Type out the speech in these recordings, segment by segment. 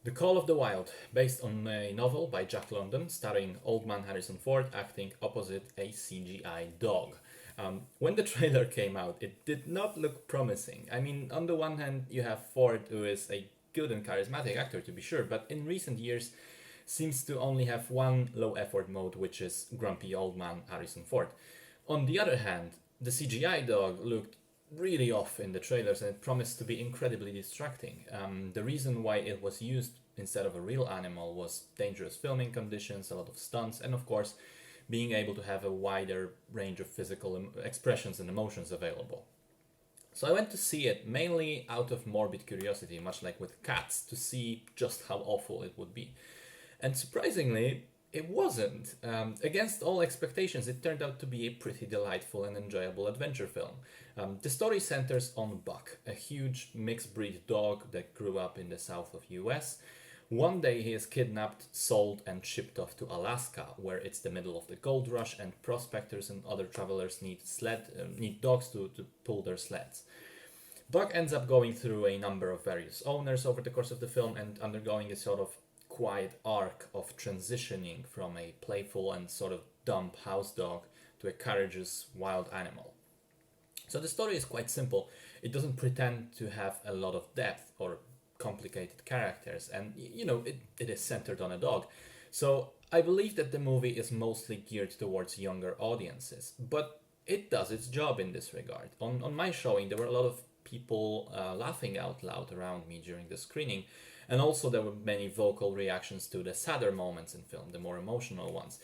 The Call of the Wild, based on a novel by Jack London, starring old man Harrison Ford acting opposite a CGI dog. When the trailer came out, it did not look promising. I mean, on the one hand, you have Ford, who is a good and charismatic actor to be sure, but in recent years seems to only have one low effort mode, which is grumpy old man Harrison Ford. On the other hand, the CGI dog looked really off in the trailers and it promised to be incredibly distracting. The reason why it was used instead of a real animal was dangerous filming conditions, a lot of stunts, and of course, being able to have a wider range of physical expressions and emotions available. So I went to see it mainly out of morbid curiosity, much like with cats, to see just how awful it would be. And surprisingly, it wasn't. Against all expectations, it turned out to be a pretty delightful and enjoyable adventure film. The story centers on Buck, a huge mixed breed dog that grew up in the south of US. One day he is kidnapped, sold, and shipped off to Alaska, where it's the middle of the gold rush and prospectors and other travelers need dogs to pull their sleds. Buck ends up going through a number of various owners over the course of the film and undergoing a sort of quiet arc of transitioning from a playful and sort of dumb house dog to a courageous wild animal. So the story is quite simple. It doesn't pretend to have a lot of depth or complicated characters, and it is centered on a dog. So I believe that the movie is mostly geared towards younger audiences, but it does its job in this regard. On my showing, there were a lot of people laughing out loud around me during the screening, and also there were many vocal reactions to the sadder moments in film, the more emotional ones.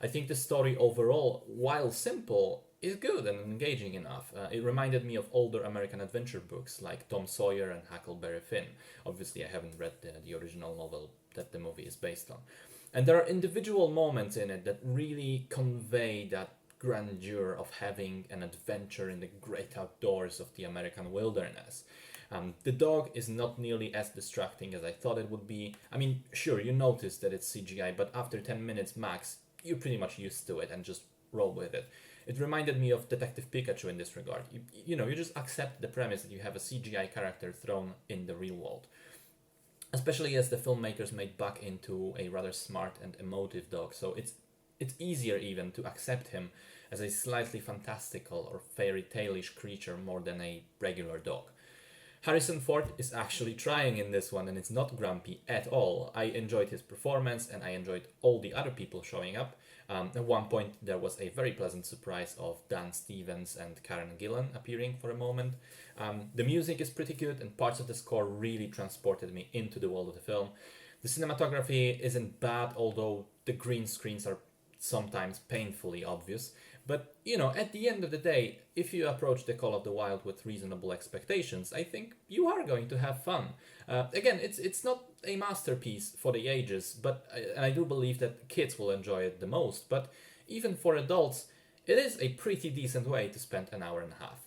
I think the story overall, while simple, is good and engaging enough. It reminded me of older American adventure books like Tom Sawyer and Huckleberry Finn. Obviously, I haven't read the original novel that the movie is based on. And there are individual moments in it that really convey that grandeur of having an adventure in the great outdoors of the American wilderness. The dog is not nearly as distracting as I thought it would be. I mean, sure, you notice that it's CGI, but after 10 minutes max, you're pretty much used to it and just roll with it. It reminded me of Detective Pikachu in this regard. You just accept the premise that you have a CGI character thrown in the real world. Especially as the filmmakers made Buck into a rather smart and emotive dog, so it's easier even to accept him as a slightly fantastical or fairy tale-ish creature more than a regular dog. Harrison Ford is actually trying in this one and it's not grumpy at all. I enjoyed his performance and I enjoyed all the other people showing up. At one point there was a very pleasant surprise of Dan Stevens and Karen Gillan appearing for a moment. The music is pretty good and parts of the score really transported me into the world of the film. The cinematography isn't bad, although the green screens are sometimes painfully obvious. But, at the end of the day, if you approach The Call of the Wild with reasonable expectations, I think you are going to have fun. Again, it's not a masterpiece for the ages, but I do believe that kids will enjoy it the most. But even for adults, it is a pretty decent way to spend an hour and a half.